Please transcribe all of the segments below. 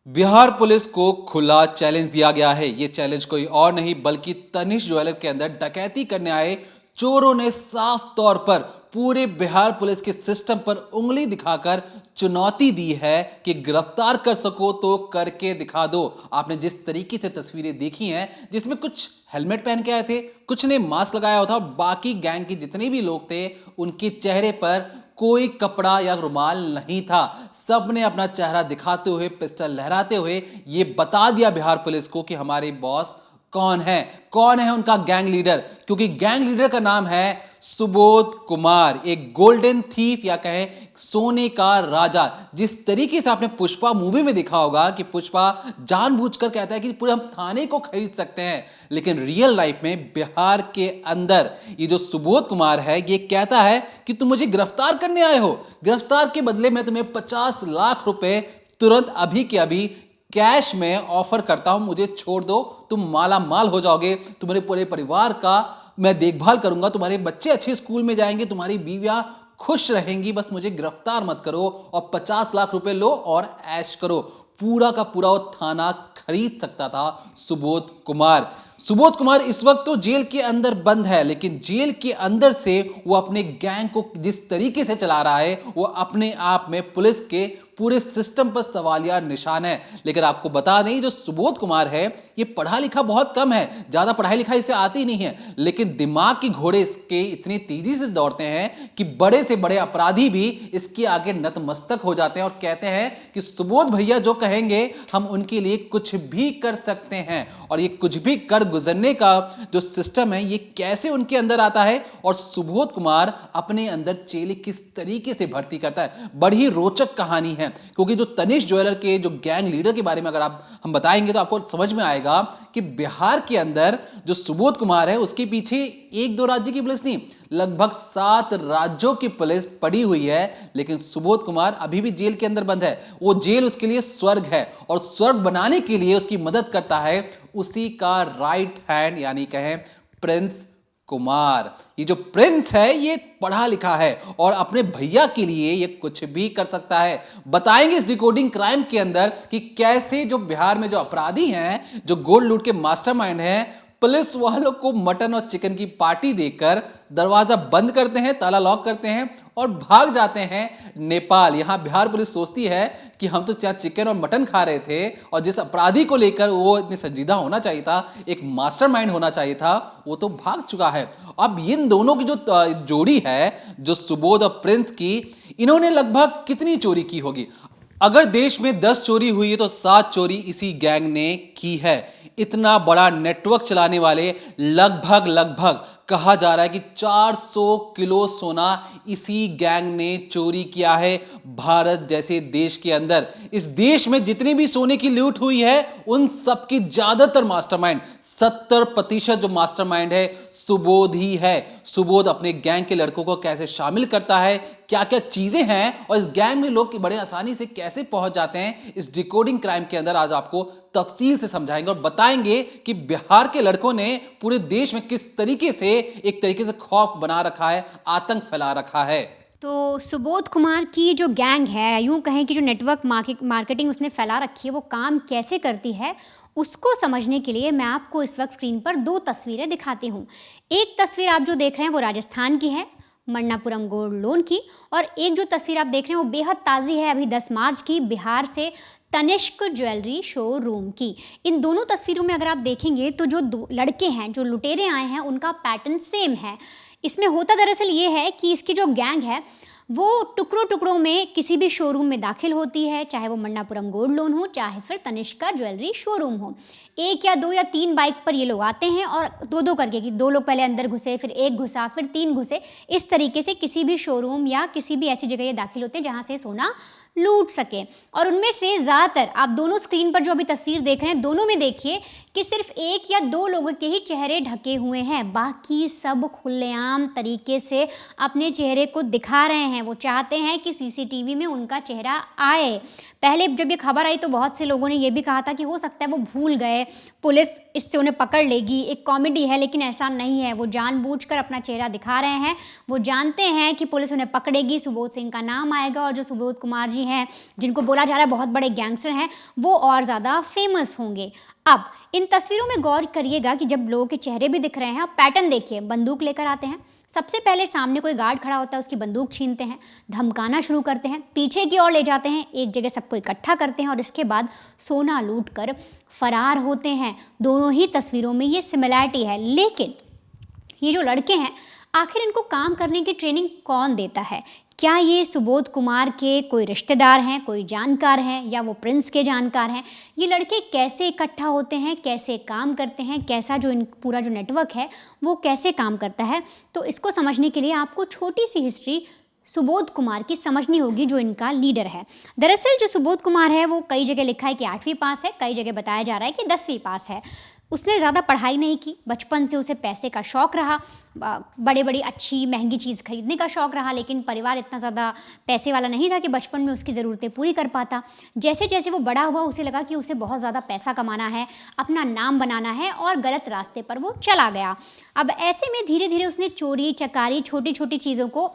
Bihar police को खुला challenge दिया गया है। ये चैलेंज कोई और नहीं बल्कि तनिष्क ज्वेलर के अंदर डकैती करने आए चोरों ने साफ तौर पर पूरे बिहार पुलिस के सिस्टम पर उंगली दिखाकर चुनौती दी है कि गिरफ्तार कर सको तो करके दिखा दो। आपने जिस तरीके से तस्वीरें देखी हैं, जिसमें कुछ हेलमेट पहन के आए थे, कुछ ने मास्क लगाया हुआ था और बाकी गैंग के जितने भी लोग थे उनके चेहरे पर कोई कपड़ा या रुमाल नहीं था। सब ने अपना चेहरा दिखाते हुए, पिस्टल लहराते हुए ये बता दिया बिहार पुलिस को कि हमारे बॉस कौन है उनका गैंग लीडर। क्योंकि गैंग लीडर का नाम है सुबोध कुमार, एक गोल्डन थीफ या कहें सोने का राजा। जिस तरीके से आपने पुष्पा मूवी में देखा होगा कि पुष्पा जानबूझकर कहता है कि पूरे हम थाने को खरीद सकते हैं, लेकिन रियल लाइफ में बिहार के अंदर ये जो सुबोध कुमार है ये कहता है कि तुम मुझे गिरफ्तार करने आए हो, गिरफ्तार के बदले मैं तुम्हें 50 लाख रुपए तुरंत अभी के अभी कैश में ऑफर करता हूं, मुझे छोड़ दो, तुम माला माल हो जाओगे, तुम्हारे पूरे परिवार का मैं देखभाल करूंगा, तुम्हारे बच्चे अच्छे स्कूल में जाएंगे, तुम्हारी बीवियां खुश रहेंगी, बस मुझे गिरफ्तार मत करो और 50 लाख रुपए लो और ऐश करो। पूरा का पूरा वो थाना खरीद सकता था सुबोध कुमार इस वक्त तो जेल के अंदर बंद है, लेकिन जेल के अंदर से वो अपने गैंग को जिस तरीके से चला रहा है वो अपने आप में पुलिस के पूरे सिस्टम पर सवालिया निशान है। लेकिन आपको बता दें, जो सुबोध कुमार है ये पढ़ा लिखा बहुत कम है, ज्यादा पढ़ाई लिखाई इसे आती नहीं है, लेकिन दिमाग के घोड़े इसके इतनी तेजी से दौड़ते हैं कि बड़े से बड़े अपराधी भी इसके आगे नतमस्तक हो जाते हैं और कहते हैं कि सुबोध भैया जो कहेंगे हम उनके लिए कुछ भी कर सकते हैं। और ये कुछ भी कर गुजरने का जो सिस्टम है ये कैसे उनके अंदर आता है और सुबोध कुमार अपने अंदर चेले किस तरीके से भर्ती करता है, बड़ी रोचक कहानी है। क्योंकि जो तनिष्क ज्वेलर के जो गैंग लीडर के बारे में अगर हम बताएंगे तो आपको समझ में आएगा कि बिहार के अंदर जो सुबोध कुमार है उसके पीछे एक दो राज्य की पुलिस नहीं, लगभग 7 राज्यों की पुलिस पड़ी हुई है। लेकिन सुबोध कुमार अभी भी जेल के अंदर बंद है। वो जेल उसके लिए स्वर्ग है और स्वर्ग बनाने के लिए उसकी मदद करता है उसी का राइट हैंड यानी कहें प्रिंस कुमार। ये जो प्रिंस है ये पढ़ा लिखा है और अपने भैया के लिए ये कुछ भी कर सकता है। बताएंगे इस डिकोडिंग क्राइम के अंदर कि कैसे जो बिहार में जो अपराधी हैं, जो गोल्ड लूट के मास्टरमाइंड हैं, पुलिस वालों को मटन और चिकन की पार्टी देकर दरवाजा बंद करते हैं, ताला लॉक करते हैं और भाग जाते हैं नेपाल। यहां बिहार पुलिस सोचती है कि हम तो क्या चिकन और मटन खा रहे थे और जिस अपराधी को लेकर वो इतने संजीदा होना चाहिए था, एक मास्टरमाइंड होना चाहिए था, वो तो भाग चुका है। अब इन दोनों की जो जोड़ी है, जो सुबोध और प्रिंस की, इन्होंने लगभग कितनी चोरी की होगी? अगर देश में 10 चोरी हुई है तो 7 चोरी इसी गैंग ने की है। इतना बड़ा नेटवर्क चलाने वाले लगभग कहा जा रहा है कि 400 किलो सोना इसी गैंग ने चोरी किया है भारत जैसे देश के अंदर। इस देश में जितनी भी सोने की लूट हुई है उन सब की ज्यादातर मास्टरमाइंड, 70% जो मास्टरमाइंड है सुबोध ही है। सुबोध अपने गैंग के लड़कों को कैसे शामिल करता है, क्या क्या चीजें हैं और इस गैंग में लोग बड़े आसानी से कैसे पहुंच जाते हैं, इस डिकोडिंग क्राइम के अंदर आज आपको तफसील से समझाएंगे और बताएंगे कि बिहार के लड़कों ने पूरे देश में किस तरीके से एक तरीके से खौफ बना रखा है, आतंक फैला रखा है। तो सुबोध कुमार की जो गैंग है, यूं कहें कि जो नेटवर्क मार्केटिंग उसने फैला रखी है, वो काम कैसे करती है उसको समझने के लिए मैं आपको इस वक्त स्क्रीन पर 2 तस्वीरें दिखाती हूँ। एक तस्वीर आप जो देख रहे हैं वो राजस्थान की है, मन्नापुरम गोल्ड लोन की, और एक जो तस्वीर आप देख रहे हैं वो बेहद ताज़ी है, अभी 10 मार्च की, बिहार से तनिष्क ज्वेलरी शोरूम की। इन दोनों तस्वीरों में अगर आप देखेंगे तो जो लड़के हैं, जो लुटेरे आए हैं, उनका पैटर्न सेम है। इसमें होता दरअसल ये है कि इसकी जो गैंग है वो टुकड़ों में किसी भी शोरूम में दाखिल होती है, चाहे वो मन्नापुरम गोल्ड लोन हो, चाहे फिर तनिष्क का ज्वेलरी शोरूम हो। 1 या 2 या 3 बाइक पर ये लोग आते हैं और 2-2 करके, कि 2 लोग पहले अंदर घुसे, फिर 1 घुसा, फिर 3 घुसे, इस तरीके से किसी भी शोरूम या किसी भी ऐसी जगह ये दाखिल होते हैं जहाँ से सोना लूट सके। और उनमें से ज़्यादातर आप दोनों स्क्रीन पर जो अभी तस्वीर देख रहे हैं, दोनों में देखिए कि सिर्फ 1 या 2 लोगों के ही चेहरे ढके हुए हैं, बाकी सब खुलेआम तरीके से अपने चेहरे को दिखा रहे हैं। वो चाहते हैं कि सीसीटीवी में उनका चेहरा आए। पहले जब ये खबर आई तो बहुत से लोगों ने ये भी कहा था कि हो सकता है वो भूल गए, पुलिस इससे उन्हें पकड़ लेगी, एक कॉमेडी है, लेकिन ऐसा नहीं है। वो जानबूझकर अपना चेहरा दिखा रहे हैं। वो जानते हैं कि पुलिस उन्हें पकड़ेगी, सुबोध सिंह का नाम आएगा और जो सुबोध कुमार जी हैं, जिनको बोला जा रहा है बहुत बड़े गैंगस्टर हैं, वो और ज़्यादा फेमस होंगे। अब इन तस्वीरों में गौर करिएगा कि जब लोगों के चेहरे भी दिख रहे हैं, आप पैटर्न देखिए, बंदूक लेकर आते हैं, सबसे पहले सामने कोई गार्ड खड़ा होता है, उसकी बंदूक छीनते हैं, धमकाना शुरू करते हैं, पीछे की ओर ले जाते हैं, एक जगह सबको इकट्ठा करते हैं और इसके बाद सोना लूट कर फरार होते हैं। दोनों ही तस्वीरों में ये सिमिलैरिटी है। लेकिन ये जो लड़के हैं, आखिर इनको काम करने की ट्रेनिंग कौन देता है? क्या ये सुबोध कुमार के कोई रिश्तेदार हैं, कोई जानकार हैं, या वो प्रिंस के जानकार हैं? ये लड़के कैसे इकट्ठा होते हैं, कैसे काम करते हैं, कैसा जो पूरा जो नेटवर्क है वो कैसे काम करता है? तो इसको समझने के लिए आपको छोटी सी हिस्ट्री सुबोध कुमार की समझनी होगी, जो इनका लीडर है। दरअसल जो सुबोध कुमार है वो कई जगह लिखा है कि 8वीं पास है, कई जगह बताया जा रहा है कि 10वीं पास है। उसने ज़्यादा पढ़ाई नहीं की, बचपन से उसे पैसे का शौक़ रहा, बड़ी बड़ी अच्छी महंगी चीज़ खरीदने का शौक़ रहा, लेकिन परिवार इतना ज़्यादा पैसे वाला नहीं था कि बचपन में उसकी ज़रूरतें पूरी कर पाता। जैसे जैसे वो बड़ा हुआ, उसे लगा कि उसे बहुत ज़्यादा पैसा कमाना है, अपना नाम बनाना है, और गलत रास्ते पर वो चला गया। अब ऐसे में धीरे धीरे उसने चोरी चकारी, छोटी छोटी चीज़ों को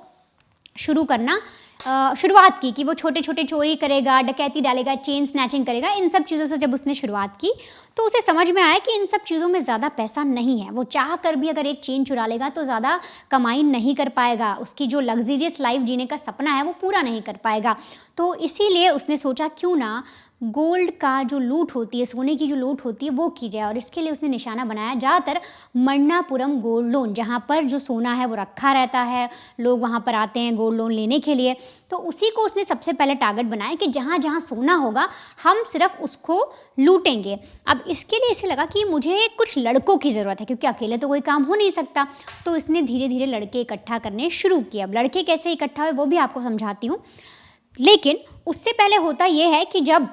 शुरुआत की कि वो छोटे छोटे चोरी करेगा, डकैती डालेगा, चेन स्नैचिंग करेगा। इन सब चीज़ों से जब उसने शुरुआत की तो उसे समझ में आया कि इन सब चीज़ों में ज़्यादा पैसा नहीं है। वो चाह कर भी अगर एक चेन चुरा लेगा तो ज़्यादा कमाई नहीं कर पाएगा, उसकी जो लग्जरियस लाइफ जीने का सपना है वो पूरा नहीं कर पाएगा। तो इसीलिए उसने सोचा क्यों ना गोल्ड का जो लूट होती है, सोने की जो लूट होती है वो की जाए, और इसके लिए उसने निशाना बनाया ज़्यादातर मन्नापुरम गोल्ड लोन, जहाँ पर जो सोना है वो रखा रहता है, लोग वहाँ पर आते हैं गोल्ड लोन लेने के लिए। तो उसी को उसने सबसे पहले टारगेट बनाया कि जहाँ जहाँ सोना होगा हम सिर्फ उसको लूटेंगे। अब इसके लिए इसे लगा कि मुझे कुछ लड़कों की ज़रूरत है, क्योंकि अकेले तो कोई काम हो नहीं सकता। तो इसने धीरे धीरे लड़के इकट्ठा करने शुरू किए। अब लड़के कैसे इकट्ठा हुए वो भी आपको समझाती हूँ, लेकिन उससे पहले होता यह है कि जब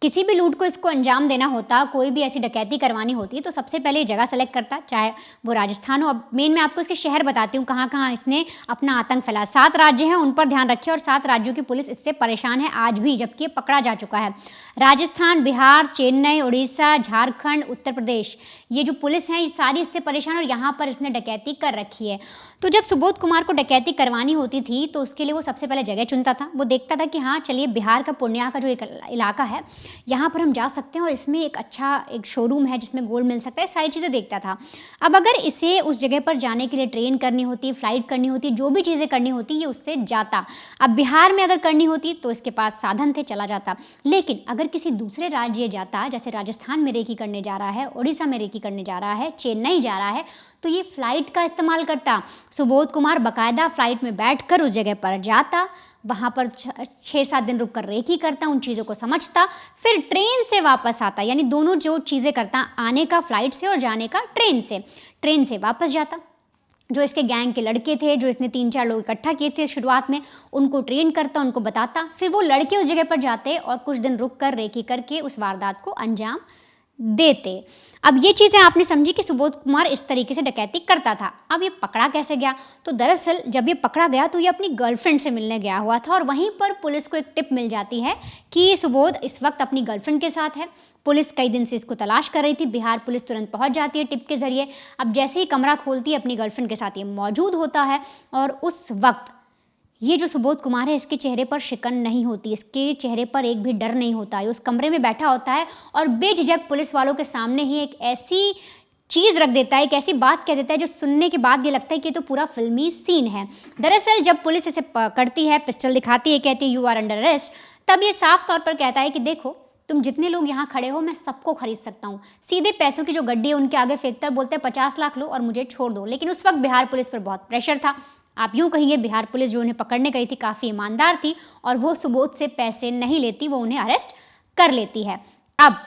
किसी भी लूट को इसको अंजाम देना होता, कोई भी ऐसी डकैती करवानी होती, तो सबसे पहले जगह सेलेक्ट करता, चाहे वो राजस्थान हो। अब मेन मैं आपको इसके शहर बताती हूँ कहाँ कहाँ इसने अपना आतंक फैलाया। 7 राज्य हैं, उन पर ध्यान रखिए, और 7 राज्यों की पुलिस इससे परेशान है आज भी, जबकि ये पकड़ा जा चुका है। राजस्थान, बिहार, चेन्नई, उड़ीसा, झारखंड, उत्तर प्रदेश, ये जो पुलिस है ये सारी इससे परेशान, और यहाँ पर इसने डकैती कर रखी है। तो जब सुबोध कुमार को डकैती करवानी होती थी तो उसके लिए वो सबसे पहले जगह चुनता था। वो देखता था कि हाँ चलिए, बिहार का पूर्णिया का जो एक इलाका है यहाँ पर हम जा सकते हैं, और इसमें एक अच्छा एक शोरूम है जिसमें गोल्ड मिल सकता है, सारी चीज़ें देखता था। अब अगर इसे उस जगह पर जाने के लिए ट्रेन करनी होती, फ्लाइट करनी होती, जो भी चीज़ें करनी होती, ये उससे जाता। अब बिहार में अगर करनी होती तो इसके पास साधन थे, चला जाता। लेकिन अगर किसी दूसरे राज्य जाता, जैसे राजस्थान में रेकी करने जा रहा है, उड़ीसा में रेकी करने जा रहा है, चेन्नई जा रहा है, तो ये फ़्लाइट का इस्तेमाल करता। सुबोध कुमार बाकायदा फ़्लाइट में बैठकर उस जगह पर जाता, वहाँ पर 6-7 दिन रुक कर रेकी करता, उन चीज़ों को समझता, फिर ट्रेन से वापस आता। यानी दोनों जो चीज़ें करता, आने का फ़्लाइट से और जाने का ट्रेन से वापस जाता। जो इसके गैंग के लड़के थे, जो इसने 3-4 लोग इकट्ठा किए थे शुरुआत में, उनको ट्रेन करता, उनको बताता, फिर वो लड़के उस जगह पर जाते और कुछ दिन रुक कर रेकी करके उस वारदात को अंजाम देते। अब ये चीज़ें आपने समझी कि सुबोध कुमार इस तरीके से डकैती करता था। अब ये पकड़ा कैसे गया? तो दरअसल जब ये पकड़ा गया तो ये अपनी गर्लफ्रेंड से मिलने गया हुआ था, और वहीं पर पुलिस को एक टिप मिल जाती है कि सुबोध इस वक्त अपनी गर्लफ्रेंड के साथ है। पुलिस कई दिन से इसको तलाश कर रही थी, बिहार पुलिस तुरंत पहुंच जाती है टिप के ज़रिए। अब जैसे ही कमरा खोलती है, अपनी गर्लफ्रेंड के साथ ये मौजूद होता है, और उस वक्त ये जो सुबोध कुमार है इसके चेहरे पर शिकन नहीं होती, इसके चेहरे पर एक भी डर नहीं होता। ये उस कमरे में बैठा होता है और बेझिझक पुलिस वालों के सामने ही एक ऐसी चीज़ रख देता है, एक ऐसी बात कह देता है जो सुनने के बाद ये लगता है कि ये तो पूरा फिल्मी सीन है। दरअसल जब पुलिस इसे पकड़ती है, पिस्टल दिखाती है, कहती है यू आर अंडर अरेस्ट, तब ये साफ तौर पर कहता है कि देखो तुम जितने लोग यहाँ खड़े हो मैं सबको खरीद सकता हूँ। सीधे पैसों की जो गड्डी है उनके आगे फेंकता है, बोलते हैं 50 लाख लो और मुझे छोड़ दो। लेकिन उस वक्त बिहार पुलिस पर बहुत प्रेशर था। आप यूँ कहिए बिहार पुलिस जो उन्हें पकड़ने गई थी काफ़ी ईमानदार थी, और वो सुबोध से पैसे नहीं लेती, वो उन्हें अरेस्ट कर लेती है। अब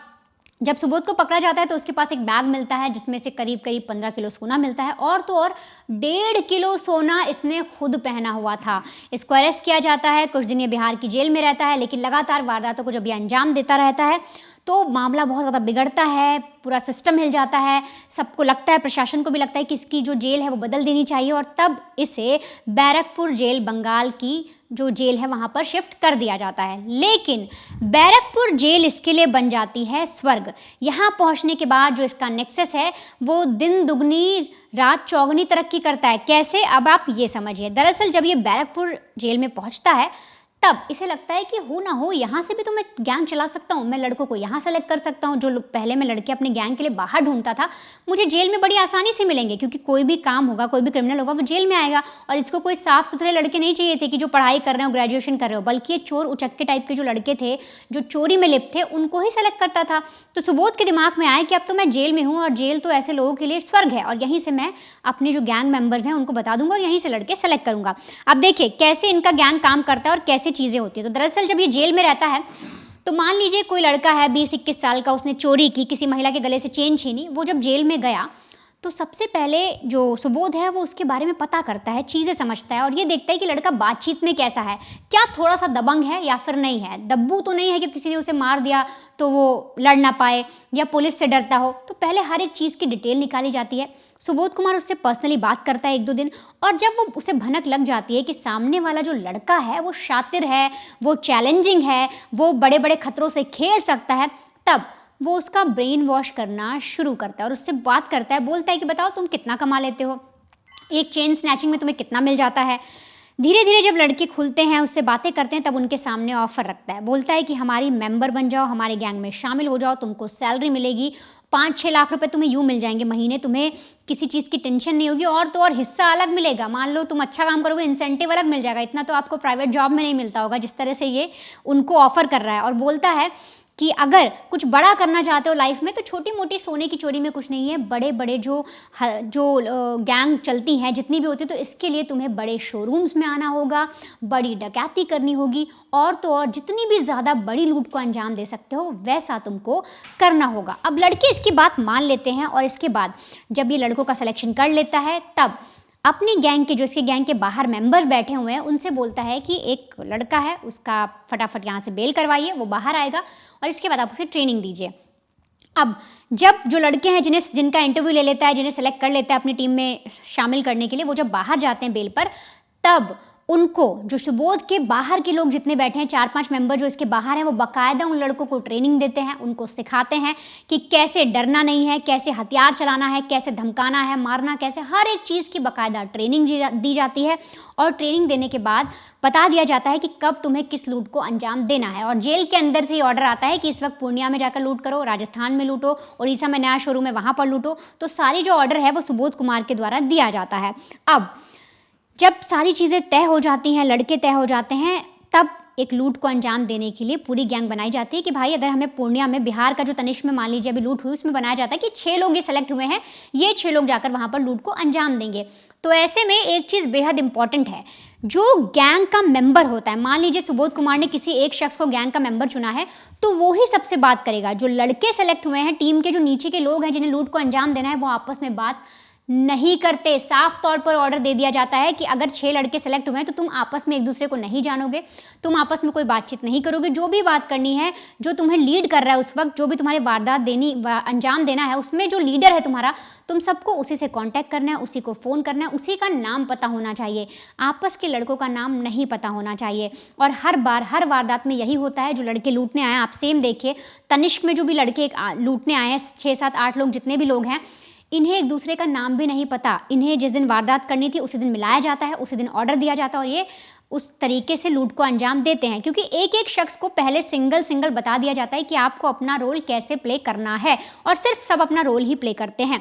जब सुबोध को पकड़ा जाता है तो उसके पास एक बैग मिलता है जिसमें से करीब 15 किलो सोना मिलता है, और तो और 1.5 किलो सोना इसने खुद पहना हुआ था। इसको अरेस्ट किया जाता है, कुछ दिन ये बिहार की जेल में रहता है, लेकिन लगातार वारदातों को जब ये अंजाम देता रहता है तो मामला बहुत ज़्यादा बिगड़ता है, पूरा सिस्टम हिल जाता है। सबको लगता है, प्रशासन को भी लगता है कि इसकी जो जेल है वो बदल देनी चाहिए, और तब इसे बैरकपुर जेल, बंगाल की जो जेल है वहाँ पर शिफ्ट कर दिया जाता है। लेकिन बैरकपुर जेल इसके लिए बन जाती है स्वर्ग। यहाँ पहुँचने के बाद जो इसका नेक्सस है वो दिन दुगनी रात चौगुनी तरक्की करता है। कैसे? अब आप ये समझिए। दरअसल जब ये बैरकपुर जेल में पहुँचता है तब इसे लगता है कि हो ना हो यहाँ से भी तो मैं गैंग चला सकता हूँ, मैं लड़कों को यहाँ सेलेक्ट कर सकता हूँ। जो पहले मैं लड़के अपने गैंग के लिए बाहर ढूंढता था, मुझे जेल में बड़ी आसानी से मिलेंगे, क्योंकि कोई भी काम होगा, कोई भी क्रिमिनल होगा, वो जेल में आएगा। और इसको कोई साफ सुथरे लड़के नहीं चाहिए थे कि जो पढ़ाई कर रहे हो, ग्रेजुएशन कर रहे हो, बल्कि ये चोर उचक्के टाइप के जो लड़के थे, जो चोरी में लिप्त थे, उनको ही सेलेक्ट करता था। तो सुबोध के दिमाग में आया कि अब तो मैं जेल में हूँ और जेल तो ऐसे लोगों के लिए स्वर्ग है, और यहीं से मैं अपने जो गैंग मेंबर्स हैं उनको बता दूंगा और यहीं से लड़के सेलेक्ट करूंगा। अब देखिए कैसे इनका गैंग काम करता है और कैसे चीज़ें होती हैं। तो दरअसल जब ये जेल में रहता है, तो मान लीजिए कोई लड़का है 20-21 साल का, उसने चोरी की, किसी महिला के गले से चेन छीनी। वो जब जेल में गया तो सबसे पहले जो सुबोध है वो उसके बारे में पता करता है, चीज़ें समझता है और ये देखता है कि लड़का बातचीत में कैसा है, क्या थोड़ा सा दबंग है या फिर नहीं है, दब्बू तो नहीं है कि किसी ने उसे मार दिया तो वो लड़ ना पाए या पुलिस से डरता हो। तो पहले हर एक चीज़ की डिटेल निकाली जाती है। सुबोध कुमार उससे पर्सनली बात करता है 1-2 दिन, और जब वो उसे भनक लग जाती है कि सामने वाला जो लड़का है वो शातिर है, वो चैलेंजिंग है, वो बड़े बड़े खतरों से खेल सकता है, तब वो उसका ब्रेन वॉश करना शुरू करता है और उससे बात करता है। बोलता है कि बताओ तुम कितना कमा लेते हो, एक चेन स्नैचिंग में तुम्हें कितना मिल जाता है। धीरे धीरे जब लड़के खुलते हैं, उससे बातें करते हैं, तब उनके सामने ऑफर रखता है। बोलता है कि हमारी मेंबर बन जाओ, हमारे गैंग में शामिल हो जाओ, तुमको सैलरी मिलेगी, 5-6 लाख रुपए तुम्हें यूँ मिल जाएंगे महीने, तुम्हें किसी चीज़ की टेंशन नहीं होगी, और तो और हिस्सा अलग मिलेगा। मान लो तुम अच्छा काम करोगे, इंसेंटिव अलग मिल जाएगा। इतना तो आपको प्राइवेट जॉब में नहीं मिलता होगा जिस तरह से ये उनको ऑफर कर रहा है। और बोलता है कि अगर कुछ बड़ा करना चाहते हो लाइफ में, तो छोटी मोटी सोने की चोरी में कुछ नहीं है, बड़े बड़े जो गैंग चलती हैं जितनी भी होती है, तो इसके लिए तुम्हें बड़े शोरूम्स में आना होगा, बड़ी डकैती करनी होगी, और तो और जितनी भी ज़्यादा बड़ी लूट को अंजाम दे सकते हो वैसा तुमको करना होगा। अब लड़के इसकी बात मान लेते हैं और इसके बाद जब ये लड़कों का सिलेक्शन कर लेता है, तब अपनी गैंग के जो इसके गैंग के बाहर मेंबर्स बैठे हुए हैं उनसे बोलता है कि एक लड़का है, उसका फटाफट यहाँ से बेल करवाइए, वो बाहर आएगा और इसके बाद आप उसे ट्रेनिंग दीजिए। अब जब जो लड़के हैं जिनका इंटरव्यू ले लेता है, जिन्हें सेलेक्ट कर लेता है अपनी टीम में शामिल करने के लिए, वो जब बाहर जाते हैं बेल पर, तब उनको जो सुबोध के बाहर के लोग जितने बैठे हैं, 4-5 मेंबर जो इसके बाहर हैं, वो बाकायदा उन लड़कों को ट्रेनिंग देते हैं, उनको सिखाते हैं कि कैसे डरना नहीं है, कैसे हथियार चलाना है, कैसे धमकाना है, मारना कैसे, हर एक चीज़ की बाकायदा ट्रेनिंग दी जाती है। और ट्रेनिंग देने के बाद बता दिया जाता है कि कब तुम्हें किस लूट को अंजाम देना है। और जेल के अंदर से ही ऑर्डर आता है कि इस वक्त पूर्णिया में जाकर लूट करो, राजस्थान में लूटो, उड़ीसा में नया शोरूम है वहाँ पर लूटो। तो सारी जो ऑर्डर है वो सुबोध कुमार के द्वारा दिया जाता है। अब जब सारी चीज़ें तय हो जाती हैं, लड़के तय हो जाते हैं, तब एक लूट को अंजाम देने के लिए पूरी गैंग बनाई जाती है कि भाई अगर हमें पूर्णिया में, बिहार का जो तनिष्क में मान लीजिए अभी लूट हुई, उसमें बनाया जाता है कि 6 लोग ये सेलेक्ट हुए हैं, ये 6 लोग जाकर वहाँ पर लूट को अंजाम देंगे। तो ऐसे में एक चीज़ बेहद इंपॉर्टेंट है, जो गैंग का मेंबर होता है, मान लीजिए सुबोध कुमार ने किसी एक शख्स को गैंग का मेंबर चुना है, तो वो ही सबसे बात करेगा। जो लड़के सेलेक्ट हुए हैं, टीम के जो नीचे के लोग हैं जिन्हें लूट को अंजाम देना है, वो आपस में बात नहीं करते। साफ तौर पर ऑर्डर दे दिया जाता है कि अगर 6 लड़के सेलेक्ट हुए हैं तो तुम आपस में एक दूसरे को नहीं जानोगे, तुम आपस में कोई बातचीत नहीं करोगे। जो भी बात करनी है, जो तुम्हें लीड कर रहा है उस वक्त, जो भी तुम्हारे वारदात अंजाम देना है, उसमें जो लीडर है तुम्हारा, तुम सबको उसी से कांटेक्ट करना है, उसी को फ़ोन करना है, उसी का नाम पता होना चाहिए, आपस के लड़कों का नाम नहीं पता होना चाहिए। और हर बार हर वारदात में यही होता है। जो लड़के लूटने आए हैं, आप सेम देखिए, तनिष्क में जो भी लड़के लूटने आए हैं, 6-7-8 लोग जितने भी लोग हैं, इन्हें एक दूसरे का नाम भी नहीं पता। इन्हें जिस दिन वारदात करनी थी उसी दिन मिलाया जाता है, उसी दिन ऑर्डर दिया जाता है और ये उस तरीके से लूट को अंजाम देते हैं। क्योंकि एक एक शख्स को पहले सिंगल बता दिया जाता है कि आपको अपना रोल कैसे प्ले करना है, और सिर्फ सब अपना रोल ही प्ले करते हैं।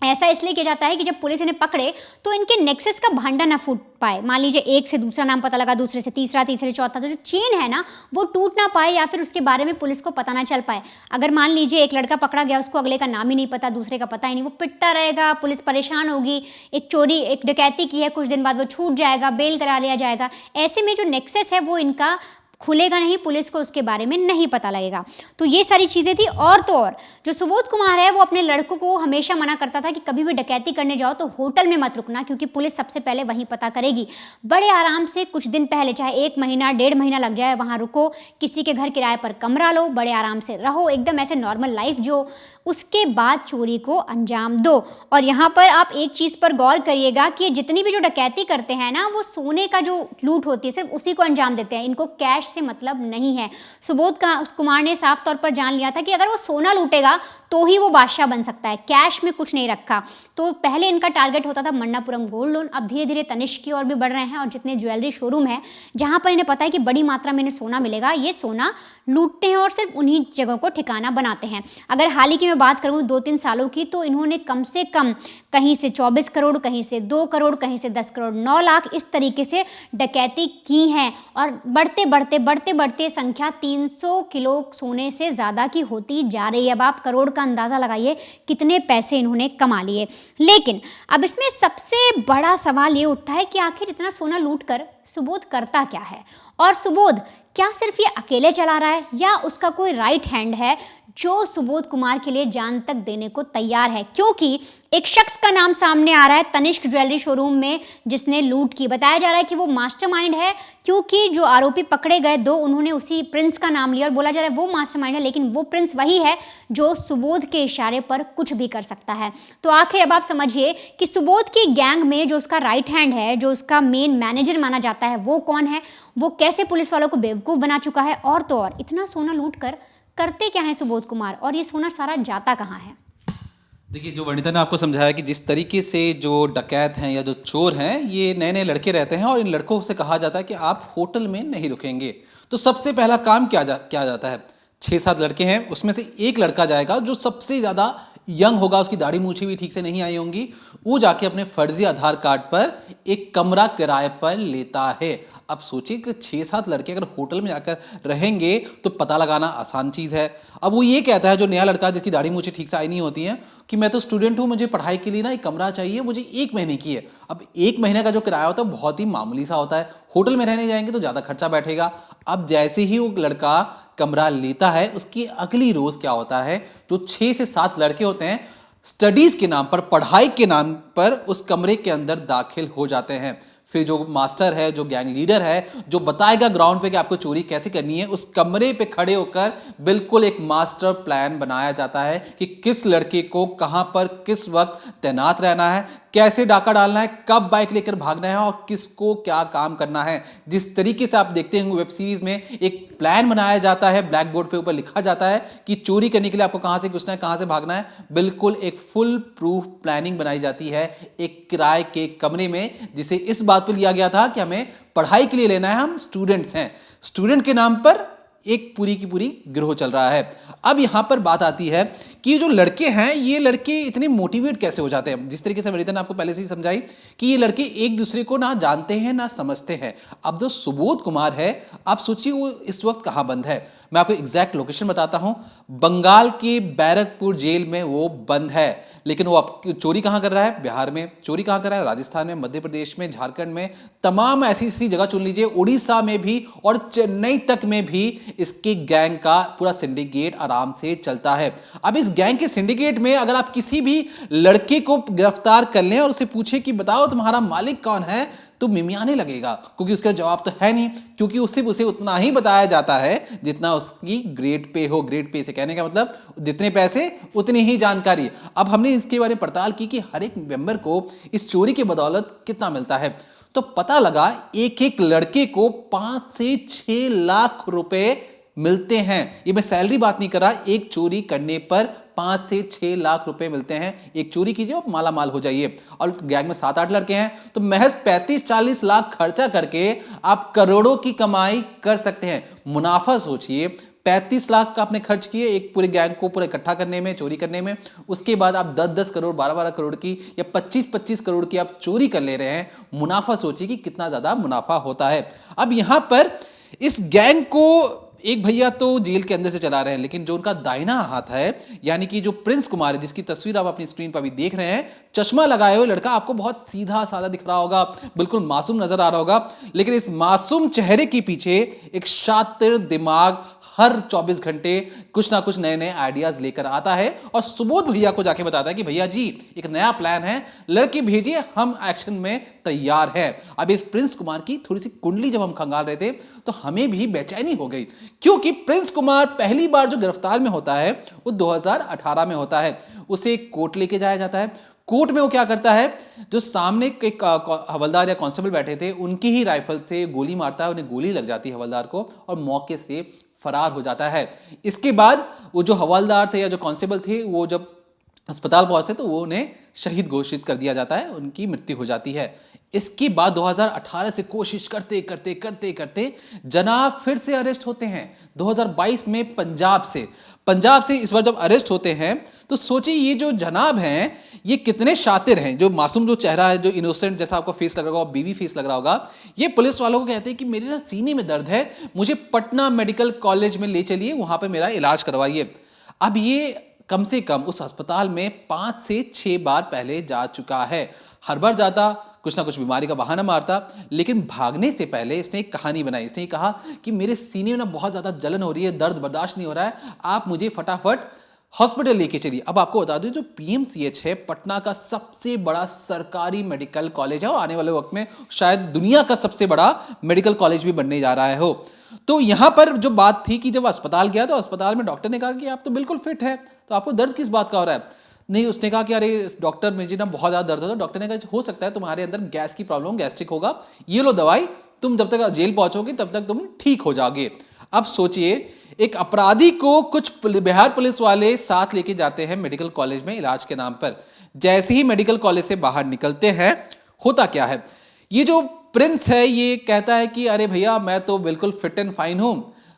ऐसा इसलिए किया जाता है कि जब पुलिस इन्हें पकड़े तो इनके नेक्सस का भांडा ना फूट पाए। मान लीजिए एक से दूसरा नाम पता लगा, दूसरे से तीसरा, तीसरे से चौथा, तो जो चेन है ना वो टूट ना पाए या फिर उसके बारे में पुलिस को पता ना चल पाए। अगर मान लीजिए एक लड़का पकड़ा गया, उसको अगले का नाम ही नहीं पता, दूसरे का पता ही नहीं, वो पिटता रहेगा, पुलिस परेशान होगी, एक चोरी एक डकैती की है, कुछ दिन बाद वो छूट जाएगा, बेल करा लिया जाएगा। ऐसे में जो नेक्सस है वो इनका खुलेगा नहीं, पुलिस को उसके बारे में नहीं पता लगेगा। तो ये सारी चीज़ें थी। और तो और जो सुबोध कुमार है वो अपने लड़कों को हमेशा मना करता था कि कभी भी डकैती करने जाओ तो होटल में मत रुकना, क्योंकि पुलिस सबसे पहले वहीं पता करेगी। बड़े आराम से कुछ दिन पहले, चाहे 1 महीना 1.5 महीना लग जाए, वहाँ रुको, किसी के घर किराए पर कमरा लो, बड़े आराम से रहो, एकदम ऐसे नॉर्मल लाइफ जो, उसके बाद चोरी को अंजाम दो। और यहाँ पर आप एक चीज़ पर गौर करिएगा कि जितनी भी जो डकैती करते हैं ना, वो सोने का जो लूट होती है सिर्फ उसी को अंजाम देते हैं। इनको कैश से मतलब नहीं है। सुबोध कुमार ने साफ तौर पर जान लिया था कि अगर वो सोना लूटेगा तो ही वो बादशाह बन सकता है, कैश में कुछ नहीं रखा। तो पहले इनका टारगेट होता था मन्नापुरम गोल्ड लोन, अब धीरे धीरे तनिष्क की ओर भी बढ़ रहे हैं और जितने ज्वेलरी शोरूम है जहां पर इन्हें पता है कि बड़ी मात्रा में इन्हें सोना मिलेगा, ये सोना लूटते हैं और सिर्फ उन्हीं जगहों को ठिकाना बनाते हैं। अगर हाल ही की मैं बात करूं 2-3 सालों की, तो इन्होंने कम से कम कहीं से 24 करोड़, कहीं से 2 करोड़, कहीं से 10 करोड़, 9 लाख इस तरीके से डकैती की हैं और बढ़ते बढ़ते संख्या 300 किलो सोने से ज़्यादा की होती जा रही है। अब आप करोड़ का अंदाज़ा लगाइए कितने पैसे इन्होंने कमा लिए। लेकिन अब इसमें सबसे बड़ा सवाल ये उठता है कि आखिर इतना सोना लूट कर सुबोध करता क्या है, और सुबोध क्या सिर्फ ये अकेले चला रहा है या उसका कोई राइट हैंड है जो सुबोध कुमार के लिए जान तक देने को तैयार है। क्योंकि एक शख्स का नाम सामने आ रहा है तनिष्क ज्वेलरी शोरूम में जिसने लूट की। बताया जा रहा है कि वो मास्टरमाइंड है, क्योंकि जो आरोपी पकड़े गए 2, उन्होंने उसी प्रिंस का नाम लिया और बोला जा रहा है वो मास्टरमाइंड है, लेकिन वो प्रिंस वही है जो सुबोध के इशारे पर कुछ भी कर सकता है। तो आखिर अब आप समझिए कि सुबोध की गैंग में जो उसका राइट हैंड है, जो उसका मेन मैनेजर माना जाता है, वो कौन है, वो कैसे पुलिस वालों को बेवकूफ़ बना चुका है, और तो और इतना सोना लूट कर करते क्या है सुबोध कुमार, और ये सोना सारा जाता कहाँ है। देखिए, जो वनिता ने आपको समझाया कि जिस तरीके से जो डकैत हैं या जो चोर हैं, ये नए नए लड़के रहते हैं और इन लड़कों से कहा जाता है कि आप होटल में नहीं रुकेंगे। तो सबसे पहला काम क्या जाता है, 6-7 लड़के हैं, उसमें से एक लड़का जाएगा जो सबसे ज़्यादा यंग होगा, उसकी दाढ़ी मूछें भी ठीक से नहीं आई होंगी, वो जाके अपने फर्जी आधार कार्ड पर एक कमरा किराए पर लेता है। अब सोचिए कि 6-7 लड़के अगर होटल में जाकर रहेंगे तो पता लगाना आसान चीज़ है। अब वो ये कहता है, जो नया लड़का जिसकी दाढ़ी मूछें ठीक से आई नहीं होती हैं, कि मैं तो स्टूडेंट हूँ, मुझे पढ़ाई के लिए ना एक कमरा चाहिए, मुझे 1 महीने की है। अब 1 महीने का जो किराया होता है बहुत ही मामूली सा होता है, होटल में रहने जाएंगे तो ज़्यादा खर्चा बैठेगा। अब जैसे ही वो लड़का कमरा लेता है, उसकी अगली रोज़ क्या होता है, जो 6 से 7 लड़के होते हैं स्टडीज़ के नाम पर, पढ़ाई के नाम पर उस कमरे के अंदर दाखिल हो जाते हैं। फिर जो मास्टर है, जो गैंग लीडर है, जो बताएगा ग्राउंड पे कि आपको चोरी कैसे करनी है, उस कमरे पे खड़े होकर बिल्कुल एक मास्टर प्लान बनाया जाता है कि किस लड़के को कहां पर किस वक्त तैनात रहना है, कैसे डाका डालना है, कब बाइक लेकर भागना है और किसको क्या काम करना है। जिस तरीके से आप देखते हैं वेब सीरीज में एक प्लान बनाया जाता है, ब्लैक बोर्ड पे ऊपर लिखा जाता है कि चोरी करने के लिए आपको कहां से घुसना है, कहां से भागना है, बिल्कुल एक फुल प्रूफ प्लानिंग बनाई जाती है एक किराए के कमरे में, जिसे इस बात पर लिया गया था कि हमें पढ़ाई के लिए लेना है, हम स्टूडेंट्स हैं, स्टूडेंट के नाम पर एक पूरी की पूरी गिरोह चल रहा है। अब यहाँ पर बात आती है कि जो लड़के हैं, ये लड़के इतने मोटिवेट कैसे हो जाते हैं। जिस तरीके से वनिता ने आपको पहले से ही समझाई कि ये लड़के एक दूसरे को ना जानते हैं ना समझते हैं। अब जो सुबोध कुमार है, आप सोचिए वो इस वक्त कहाँ बंद है। मैं आपको एग्जैक्ट लोकेशन बताता हूँ, बंगाल के बैरकपुर जेल में वो बंद है। लेकिन वो अब चोरी कहाँ कर रहा है, बिहार में चोरी कहाँ कर रहा है, राजस्थान में, मध्य प्रदेश में, झारखंड में, तमाम ऐसी जगह चुन लीजिए, उड़ीसा में भी और चेन्नई तक में भी इसके गैंग का पूरा सिंडिकेट आराम से चलता है। अब इस गैंग के सिंडिकेट में अगर आप किसी भी लड़के को गिरफ्तार कर लें और उसे पूछे कि बताओ तुम्हारा मालिक कौन है, तो मिमियाने लगेगा, क्योंकि उसका जवाब तो है नहीं, क्योंकि उसे उतना ही बताया जाता है जितना उसकी ग्रेड पे हो। ग्रेड पे से कहने का मतलब जितने पैसे उतनी ही जानकारी। अब हमने इसके बारे में पड़ताल की कि हर एक मेंबर को इस चोरी की बदौलत कितना मिलता है, तो पता लगा एक एक लड़के को 5 से 6 लाख रुपए मिलते हैं। ये मैं सैलरी बात नहीं कर रहा, एक चोरी करने पर 5 से 6 लाख रुपए मिलते हैं। एक चोरी कीजिए और माला माल हो जाइए। और गैंग में 7-8 लड़के हैं, तो महज 35-40 लाख खर्चा करके आप करोड़ों की कमाई कर सकते हैं। मुनाफा सोचिए, 35 लाख का आपने खर्च किए एक पूरे गैंग को पूरा इकट्ठा करने में, चोरी करने में, उसके बाद आप 10-10 करोड़, 12-12 करोड़ की या 25-25 करोड़ की आप चोरी कर ले रहे हैं। मुनाफा सोचिए कि कितना ज्यादा मुनाफा होता है। अब यहां पर इस गैंग को एक भैया तो जेल के अंदर से चला रहे हैं, लेकिन जो उनका दाहिना हाथ है, यानी कि जो प्रिंस कुमार है, जिसकी तस्वीर आप अपनी स्क्रीन पर अभी देख रहे हैं, चश्मा लगाए हुए लड़का आपको बहुत सीधा साधा दिख रहा होगा, बिल्कुल मासूम नजर आ रहा होगा, लेकिन इस मासूम चेहरे के पीछे एक शातिर दिमाग हर 24 घंटे कुछ ना कुछ नए नए आइडियाज लेकर आता है और सुबोध भैया को जाके बताता है कि भैया जी एक नया प्लान है, लड़के भेजिए, हम एक्शन में तैयार हैं। अब इस प्रिंस कुमार की थोड़ी सी कुंडली जब हम खंगाल रहे थे तो हमें भी बेचैनी हो गई, क्योंकि प्रिंस कुमार पहली बार जो गिरफ्तार में होता है वो 2018 में होता है। उसे कोर्ट लेके जाया जाता है। कोर्ट में वो क्या करता है, जो सामने एक हवलदार या कांस्टेबल बैठे थे उनकी ही राइफल से गोली मारता है, उन्हें गोली लग जाती है हवलदार को और मौके से फरार हो जाता है। इसके बाद वो जो हवलदार थे या जो कांस्टेबल थे वो जब अस्पताल पहुंचते तो वो उन्हें शहीद घोषित कर दिया जाता है, उनकी मृत्यु हो जाती है। इसके बाद 2018 से कोशिश करते करते करते करते जनाब फिर से अरेस्ट होते हैं 2022 में पंजाब से इस बार जब अरेस्ट होते हैं तो सोचिए ये जो जनाब हैं ये कितने शातिर हैं। जो मासूम जो चेहरा है, जो इनोसेंट जैसा आपको फेस लग रहा होगा, बेबी फेस लग रहा होगा, ये पुलिस वालों को कहते हैं कि मेरे ना सीने में दर्द है, मुझे पटना मेडिकल कॉलेज में ले चलिए, वहां पर मेरा इलाज करवाइए। अब ये कम से कम उस अस्पताल में 5 से 6 बार पहले जा चुका है। हर बार जाता, कुछ ना कुछ बीमारी का बहाना मारता, लेकिन भागने से पहले इसने एक कहानी बनाई। इसने कहा कि मेरे सीने में ना बहुत ज़्यादा जलन हो रही है, दर्द बर्दाश्त नहीं हो रहा है, आप मुझे फटाफट हॉस्पिटल लेके चलिए। अब आपको बता दूं जो पीएमसीएच है पटना का सबसे बड़ा सरकारी मेडिकल कॉलेज है और आने वाले वक्त में शायद दुनिया का सबसे बड़ा मेडिकल कॉलेज भी बनने जा रहा है हो। तो यहाँ पर जो बात थी कि जब अस्पताल गया तो अस्पताल में डॉक्टर ने कहा कि आप तो बिल्कुल फिट है, तो आपको दर्द किस बात का हो रहा है? नहीं, उसने कहा कि अरे डॉक्टर मुझे ना बहुत ज़्यादा दर्द होता है। डॉक्टर ने कहा हो सकता है तुम्हारे अंदर गैस की प्रॉब्लम, गैस्ट्रिक होगा, ये लो दवाई, तुम जब तक जेल पहुंचोगे तब तक तुम ठीक हो जाओगे। अब सोचिए एक अपराधी को कुछ बिहार पुलिस वाले साथ लेके जाते हैं मेडिकल कॉलेज में इलाज के नाम पर। जैसे ही मेडिकल कॉलेज से बाहर निकलते हैं होता क्या है, ये जो प्रिंस है ये कहता है कि अरे भैया मैं तो बिल्कुल फिट एंड फाइन हूं,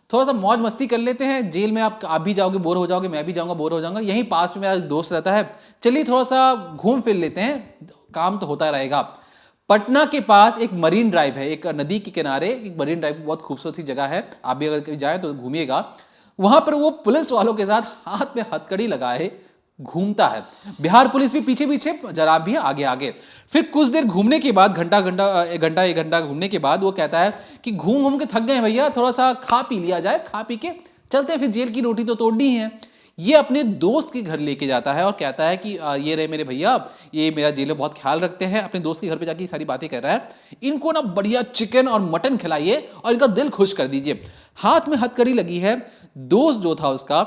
थोड़ा सा मौज मस्ती कर लेते हैं, जेल में आप भी जाओगे बोर हो जाओगे, मैं भी जाऊंगा बोर हो जाऊंगा, यहीं पास में मेरा दोस्त रहता है, चलिए थोड़ा सा घूम फिर लेते हैं, काम तो होता रहेगा। पटना के पास एक मरीन ड्राइव है, एक नदी के किनारे एक मरीन ड्राइव, बहुत खूबसूरत सी जगह है, आप भी अगर कभी जाएं तो घूमिएगा। वहां पर वो पुलिस वालों के साथ हाथ में हथकड़ी लगाए घूमता है। बिहार पुलिस भी पीछे पीछे, जनाब भी आगे आगे। फिर कुछ देर घूमने के बाद एक घंटा घूमने के बाद वो कहता है कि घूम घूम के थक गए भैया, थोड़ा सा खा पी लिया जाए, खा पी के चलते हैं, फिर जेल की रोटी तो तोड़नी है। ये अपने दोस्त के घर लेके जाता है और कहता है कि ये रहे मेरे भैया, ये मेरा जेल में बहुत ख्याल रखते हैं। अपने दोस्त के घर पे जाके सारी बातें कर रहा है, इनको ना बढ़िया चिकन और मटन खिलाइए और इनका दिल खुश कर दीजिए। हाथ में हथकड़ी लगी है, दोस्त जो था उसका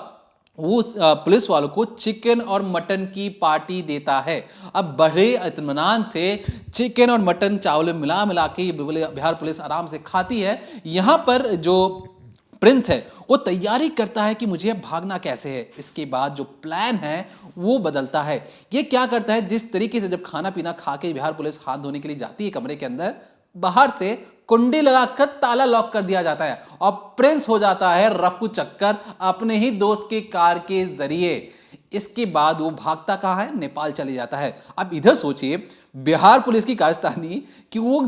वो पुलिस वालों को चिकन और मटन की पार्टी देता है। अब बड़े इत्मीनान से चिकन और मटन चावल में मिला मिला के बिहार पुलिस आराम से खाती है। यहाँ पर जो प्रिंस है वो तैयारी करता है कि मुझे भागना कैसे है। इसके बाद जो प्लान है वो बदलता है। ये क्या करता है, जिस तरीके से जब खाना पीना खा के बिहार पुलिस हाथ धोने के लिए जाती है कमरे के अंदर, बाहर से कुंडी लगाकर ताला लॉक कर दिया जाता है और प्रिंस हो जाता है रफू चक्कर अपने ही दोस्त के कार के जरिए। इसके बाद वो भागता कहाँ है, नेपाल चले जाता है। अब इधर सोचिए बिहार पुलिस की कारस्तानी कि वो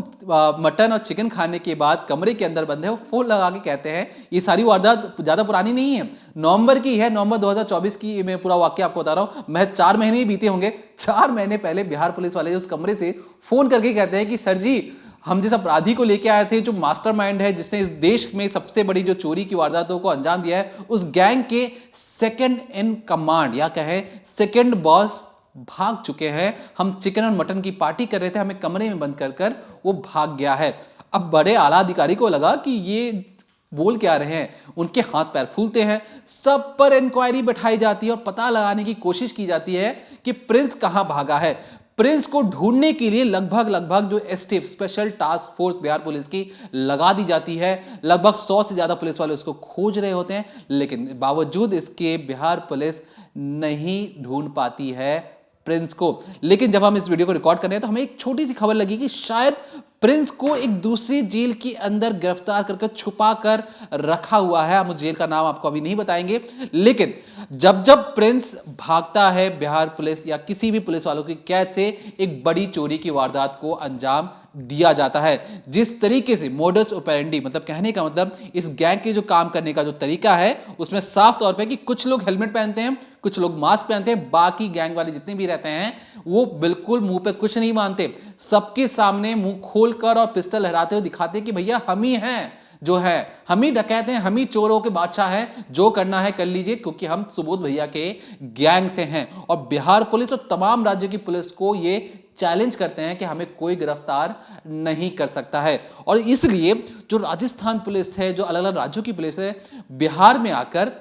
मटन और चिकन खाने के बाद कमरे के अंदर बंद है, वो फोन लगा के कहते हैं, ये सारी वारदात ज़्यादा पुरानी नहीं है, नवंबर की है, नवंबर 2024 की। मैं पूरा वाक्य आपको बता रहा हूँ, मैं 4 महीने ही बीते होंगे। 4 महीने पहले बिहार पुलिस वाले उस कमरे से फोन करके कहते हैं कि सर जी, हम जिस अपराधी को लेके आए थे, जो मास्टरमाइंड है, जिसने इस देश में सबसे बड़ी जो चोरी की वारदातों को अंजाम दिया है, उस गैंग के सेकंड इन कमांड या कहें सेकंड बॉस भाग चुके हैं। हम चिकन और मटन की पार्टी कर रहे थे, हमें कमरे में बंद कर वो भाग गया है। अब बड़े आला अधिकारी को लगा कि ये बोल क्या रहे हैं, उनके हाथ पैर फूलते हैं। सब पर इंक्वायरी बैठाई जाती है और पता लगाने की कोशिश की जाती है कि प्रिंस कहां भागा है। प्रिंस को ढूंढने के लिए लगभग जो STF special task force Bihar police की लगा दी जाती है। लगभग 100 से ज्यादा पुलिस वाले उसको खोज रहे होते हैं, लेकिन बावजूद इसके बिहार पुलिस नहीं ढूंढ पाती है प्रिंस को। लेकिन जब हम इस वीडियो को रिकॉर्ड कर रहे हैं तो हमें एक छोटी सी खबर लगी कि शायद प्रिंस को एक दूसरी जेल के अंदर गिरफ्तार करके छुपा कर रखा हुआ है। हम उस जेल का नाम आपको अभी नहीं बताएंगे, लेकिन जब प्रिंस भागता है बिहार पुलिस या किसी भी पुलिस वालों की कैद से, एक बड़ी चोरी की वारदात को अंजाम दिया जाता है। जिस तरीके से मोडस ऑपरेंडी, मतलब कहने का मतलब इस गैंग के जो काम करने का जो तरीका है, उसमें साफ तौर पे कि कुछ लोग हेलमेट पहनते हैं, कुछ लोग मास्क पहनते हैं, बाकी गैंग वाले जितने भी रहते हैं वो बिल्कुल मुंह पे कुछ नहीं मानते, सबके सामने मुंह खोलकर और पिस्टल लहराते हुए दिखाते कि भैया हम ही हैं, जो है हम ही डकैत हैं, हम ही चोरों के बादशाह हैं, जो करना है कर लीजिए, क्योंकि हम सुबोध भैया के गैंग से हैं। और बिहार पुलिस और तमाम राज्यों की पुलिस को ये चैलेंज करते हैं कि हमें कोई गिरफ्तार नहीं कर सकता है। और इसलिए जो राजस्थान पुलिस है, जो अलग अलग राज्यों की पुलिस है, बिहार में आकर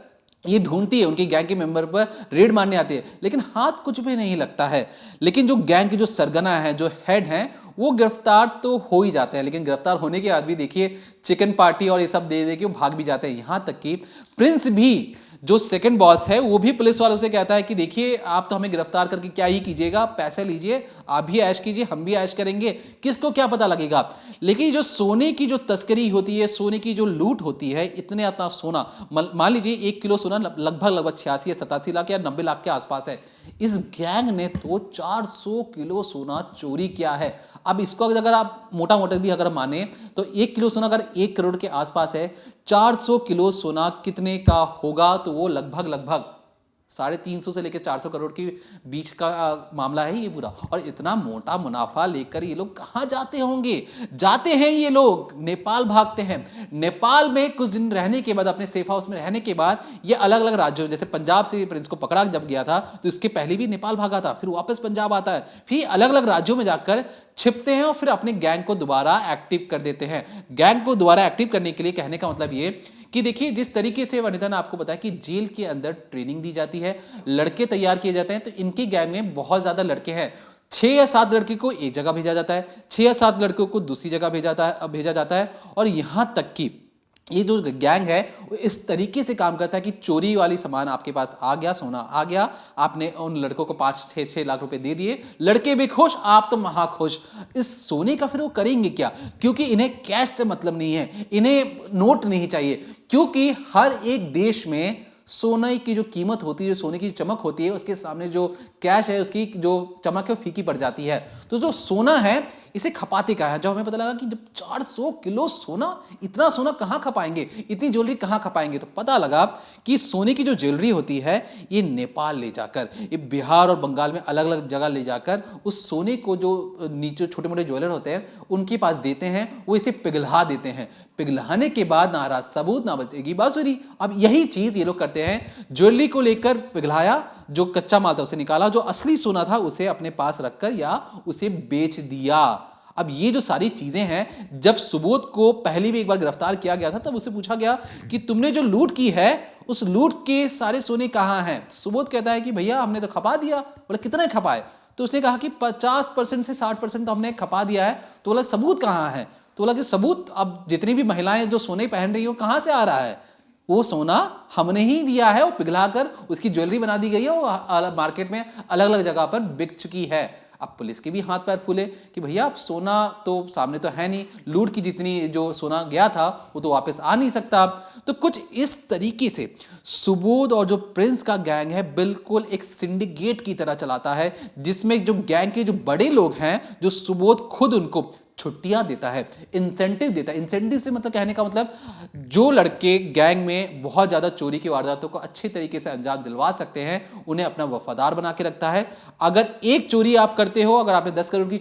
ये ढूंढती है, उनकी गैंग के मेंबर पर रेड मारने आती है, लेकिन हाथ कुछ भी नहीं लगता है। लेकिन जो गैंग के जो सरगना है, जो हेड हैं, वो गिरफ्तार तो हो ही जाते हैं, लेकिन गिरफ्तार होने के बाद भी देखिए चिकन पार्टी और ये सब दे दे के वो भाग भी जाते हैं। यहाँ तक कि प्रिंस भी, जो सेकंड बॉस है, वो भी पुलिस वालों से कहता है कि देखिए आप तो हमें गिरफ्तार करके क्या ही कीजिएगा, पैसे लीजिए, आप भी ऐश कीजिए, हम भी ऐश करेंगे, किसको क्या पता लगेगा। लेकिन जो सोने की जो तस्करी होती है, सोने की जो लूट होती है, इतना सोना, मान लीजिए 1 किलो सोना लगभग 86 या 87 लाख या 90 लाख के आसपास है। इस गैंग ने तो 400 किलो सोना चोरी किया है। अब इसको अगर आप मोटा मोटा भी अगर माने तो 1 किलो सोना अगर 1 करोड़ के आसपास है, 400 किलो सोना कितने का होगा, तो वो लगभग 350 से लेकर 400 करोड़ के बीच का मामला है ये पूरा। और इतना मोटा मुनाफा लेकर ये लोग कहाँ जाते होंगे? जाते हैं ये लोग नेपाल भागते हैं। नेपाल में कुछ दिन रहने के बाद, अपने सेफ हाउस में रहने के बाद, ये अलग अलग राज्यों, जैसे पंजाब से प्रिंस को पकड़ा जब गया था तो इसके पहले भी नेपाल भागा था, फिर वापस पंजाब आता है, फिर अलग अलग राज्यों में जाकर छिपते हैं और फिर अपने गैंग को दोबारा एक्टिव कर देते हैं। गैंग को दोबारा एक्टिव करने के लिए कहने का मतलब ये कि देखिए जिस तरीके से वनिता ने आपको बताया कि जेल के अंदर ट्रेनिंग दी जाती है, लड़के तैयार किए जाते हैं, तो इनके गैंग में बहुत ज्यादा लड़के हैं। 6 या 7 लड़के को एक जगह भेजा जाता है, 6 या 7 लड़कों को दूसरी जगह भेजा जाता है। और यहां तक कि ये जो गैंग है वो इस तरीके से काम करता है कि चोरी वाली सामान आपके पास आ गया, सोना आ गया, आपने उन लड़कों को 5-6 लाख रुपए दे दिए, लड़के भी खुश, आप तो महा खुश। इस सोने का फिर वो करेंगे क्या? क्योंकि इन्हें कैश से मतलब नहीं है, इन्हें नोट नहीं चाहिए, क्योंकि हर एक देश में सोने की जो कीमत होती है, सोने की चमक होती है, उसके सामने जो कैश है उसकी जो चमक है वो फीकी पड़ जाती है। तो जो सोना है इसे खपाते क्या है? जब हमें पता लगा कि जब 400 किलो सोना, इतना सोना कहाँ खपाएंगे, इतनी ज्वेलरी कहाँ खपाएंगे, तो पता लगा कि सोने की जो ज्वेलरी होती है ये नेपाल ले जाकर, ये बिहार और बंगाल में अलग अलग जगह ले जाकर उस सोने को जो नीचे छोटे मोटे ज्वेलर होते हैं उनके पास देते हैं, वो इसे पिघला देते हैं। पिघलाने के बाद ना रहा सबूत ना बचेगी बांसुरी। अब यही चीज ये लोग करते हैं, ज्वेलरी को लेकर पिघलाया, जो कच्चा माल था उसे निकाला, जो असली सोना था उसे अपने पास रखकर या उसे बेच दिया। अब ये जो सारी चीजें हैं, जब सुबोध को पहले भी एक बार गिरफ्तार किया गया था तब उसे पूछा गया कि तुमने जो लूट की है उस लूट के सारे सोने कहाँ हैं? सुबोध कहता है कि भैया हमने तो खपा दिया। बोले कितने खपाए? तो उसने कहा कि 50% से 60% तो हमने खपा दिया है। तो बोला सबूत कहाँ है? तो बोला कि सबूत, अब जितनी भी महिलाएं जो सोने पहन रही हो कहाँ से आ रहा है? वो सोना हमने ही दिया है, वो पिघलाकर उसकी ज्वेलरी बना दी गई है, वो मार्केट में अलग अलग जगह पर बिक चुकी है। अब पुलिस के भी हाथ पैर फूले कि भैया अब सोना तो सामने तो है नहीं, लूट की जितनी जो सोना गया था वो तो वापस आ नहीं सकता। तो कुछ इस तरीके से सुबोध और जो प्रिंस का गैंग है बिल्कुल एक सिंडिकेट की तरह चलाता है, जिसमें जो गैंग के जो बड़े लोग हैं, जो सुबोध खुद उनको छुट्टियां देता है, इंसेंटिव देता है। इंसेंटिव से मतलब कहने का मतलब जो लड़के गैंग में बहुत ज्यादा चोरी की वारदातों को अच्छे तरीके से अंजाम दिलवा सकते हैं उन्हें अपना वफादार बना के रखता है। अगर एक चोरी आप करते हो, अगर आपने 10 करोड़ की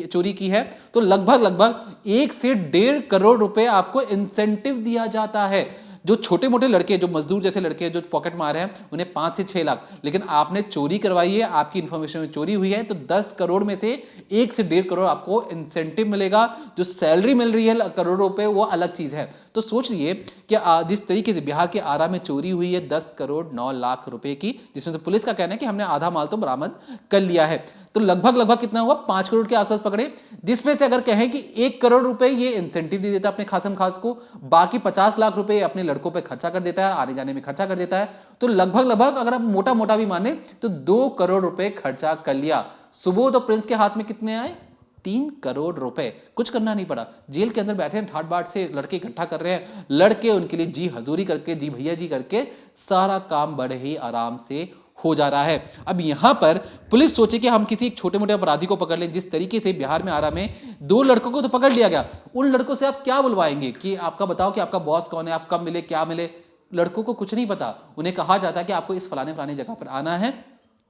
चोरी की है तो लगभग 1 से 1.5 करोड़ रुपए आपको इंसेंटिव दिया जाता है। जो छोटे मोटे लड़के, जो मजदूर जैसे लड़के जो पॉकेट मार हैं उन्हें 5 से 6 लाख, लेकिन आपने चोरी करवाई है, आपकी इंफॉर्मेशन में चोरी हुई है तो 10 करोड़ में से 1 से 1.5 करोड़ आपको इंसेंटिव मिलेगा। जो सैलरी मिल रही है करोड़ रुपए वो अलग चीज है। तो सोच लिए कि जिस तरीके से बिहार के आरा में चोरी हुई है 10 करोड़ 9 लाख रुपए की, जिसमें से पुलिस का कहना है कि हमने आधा माल तो बरामद कर लिया है, तो लगभग कितना हुआ, 5 करोड़ के आसपास पकड़े, जिसमें से अगर कहें कि 1 करोड़ रुपए ये इंसेंटिव दे देता है अपने खासम खास को, बाकी 50 लाख रुपए अपने लड़कों पे खर्चा कर देता है, आने जाने में खर्चा कर देता है, तो लगभग अगर आप मोटा मोटा भी माने तो 2 करोड़ रुपए खर्चा कर लिया। सुबोध और प्रिंस के हाथ में कितने आए? 3 करोड़ रुपए। कुछ करना नहीं पड़ा, जेल के अंदर बैठे ठाट बाट से लड़के इकट्ठा कर रहे हैं, लड़के उनके लिए जी हजूरी करके, जी भैया जी करके सारा काम बड़े ही आराम से हो जा रहा है। अब यहां पर पुलिस सोचे कि हम किसी एक छोटे मोटे अपराधी को पकड़ लें, जिस तरीके से बिहार में आरा में 2 लड़कों को तो पकड़ लिया गया, उन लड़कों से आप क्या बुलवाएंगे कि आपका बताओ कि आपका बॉस कौन है, आप कब मिले, क्या मिले? लड़कों को कुछ नहीं पता। उन्हें कहा जाता है कि आपको इस फलाने फलाने जगह पर आना है,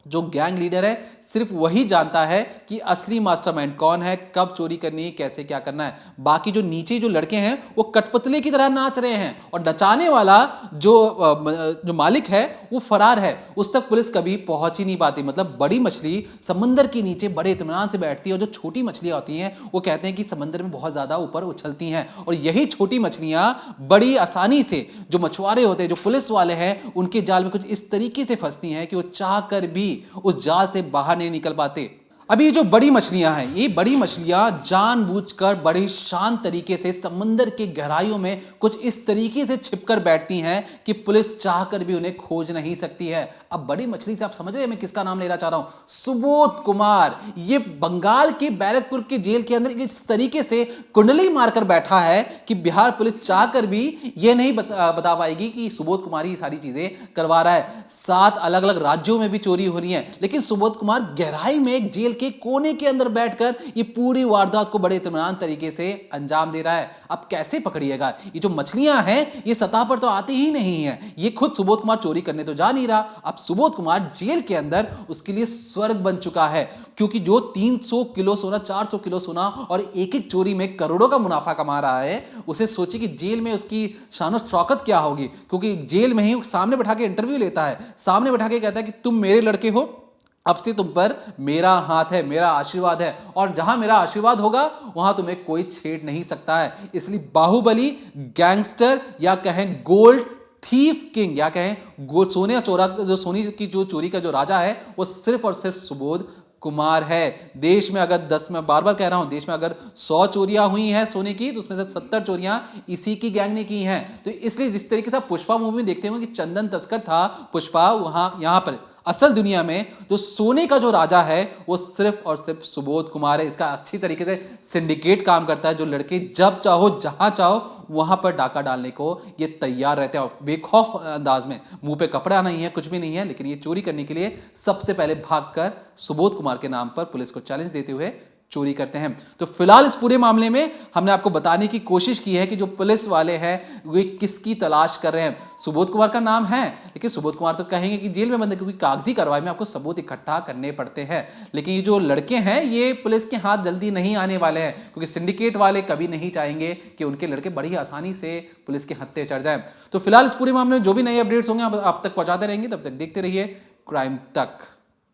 जो गैंग लीडर है सिर्फ वही जानता है कि असली मास्टरमाइंड कौन है, कब चोरी करनी है, कैसे क्या करना है। बाकी जो नीचे जो लड़के हैं वो कठपुतले की तरह नाच रहे हैं और नचाने वाला जो मालिक है वो फरार है, उस तक पुलिस कभी पहुंच ही नहीं पाती। मतलब बड़ी मछली समंदर के नीचे बड़े इत्मीनान से बैठती है और जो छोटी मछलियां होती हैं वो कहते हैं कि समंदर में बहुत ज्यादा ऊपर उछलती हैं, और यही छोटी मछलियां बड़ी आसानी से जो मछुआरे होते हैं, जो पुलिस वाले हैं, उनके जाल में कुछ इस तरीके से फंसती हैं कि वो चाह कर भी उस जाल से बाहर नहीं निकल पाते। अभी ये जो बड़ी मछलियां हैं, ये बड़ी मछलियां जानबूझकर बड़ी शांत तरीके से समुद्र की गहराइयों में कुछ इस तरीके से छिपकर बैठती हैं कि पुलिस चाहकर भी उन्हें खोज नहीं सकती है। अब बड़ी मछली से आप समझ रहे हैं मैं किसका नाम लेना चाह रहा हूं? सुबोध कुमार। ये बंगाल के बैरकपुर के जेल के अंदर इस तरीके से कुंडली मारकर बैठा है कि बिहार पुलिस चाहकर भी ये नहीं बता पाएगी कि सुबोध कुमार ही सारी चीजें करवा रहा है। 7 अलग अलग राज्यों में भी चोरी हो रही है, लेकिन सुबोध कुमार गहराई में एक जेल के कोने के अंदर बैठकर ये पूरी वारदात को बड़े इत्मीनान तरीके से अंजाम दे रहा है। अब कैसे पकड़िएगा? ये जो मछलियां हैं ये सतह पर तो आती ही नहीं है, ये खुद सुबोध कुमार चोरी करने तो जा नहीं रहा। अब सुबोध कुमार जेल के अंदर उसके लिए स्वर्ग बन चुका है, क्योंकि जो 300 किलो सोना, 400 किलो सोना और एक एक चोरी में करोड़ों का मुनाफा कमा रहा है, उसे सोचिए कि जेल में उसकी शान शौकत क्या होगी। क्योंकि जेल में ही सामने बैठा के इंटरव्यू लेता है, सामने बैठा के कहता है कि तुम मेरे लड़के हो, अब से तुम पर मेरा हाथ है, मेरा आशीर्वाद है, और जहां मेरा आशीर्वाद होगा वहां तुम्हें कोई छेड़ नहीं सकता है। इसलिए बाहुबली गैंगस्टर या कहें गोल्ड थीफ किंग या कहें गोल्ड सोने चोरा, जो सोनी की जो चोरी का जो राजा है वो सिर्फ और सिर्फ सुबोध कुमार है। देश में अगर 10, मैं बार बार कह रहा हूं, देश में अगर 100 चोरियां हुई हैं सोने की तो उसमें से 70 चोरियां इसी की गैंग ने की हैं। तो इसलिए जिस तरीके से आप पुष्पा मूवी में देखते होंगे कि चंदन तस्कर था पुष्पा, वहां यहां पर असल दुनिया में जो सोने का जो राजा है वो सिर्फ और सिर्फ सुबोध कुमार है। इसका अच्छी तरीके से सिंडिकेट काम करता है, जो लड़के जब चाहो जहां चाहो वहां पर डाका डालने को ये तैयार रहते हैं और बेखौफ अंदाज में, मुंह पे कपड़ा नहीं है, कुछ भी नहीं है, लेकिन ये चोरी करने के लिए सबसे पहले भागकर सुबोध कुमार के नाम पर पुलिस को चैलेंज देते हुए चोरी करते हैं। तो फिलहाल इस पूरे मामले में हमने आपको बताने की कोशिश की है कि जो पुलिस वाले हैं वे किसकी तलाश कर रहे हैं। सुबोध कुमार का नाम है, लेकिन सुबोध कुमार तो कहेंगे कि जेल में बंद है, क्योंकि कागजी कार्रवाई में आपको सबूत इकट्ठा करने पड़ते हैं। लेकिन ये जो लड़के हैं ये पुलिस के हाथ जल्दी नहीं आने वाले हैं, क्योंकि सिंडिकेट वाले कभी नहीं चाहेंगे कि उनके लड़के बड़ी आसानी से पुलिस के हत्थे चढ़ जाए। तो फिलहाल इस पूरे मामले में जो भी नए अपडेट्स होंगे आप तक पहुंचाते रहेंगे। तब तक देखते रहिए क्राइम तक।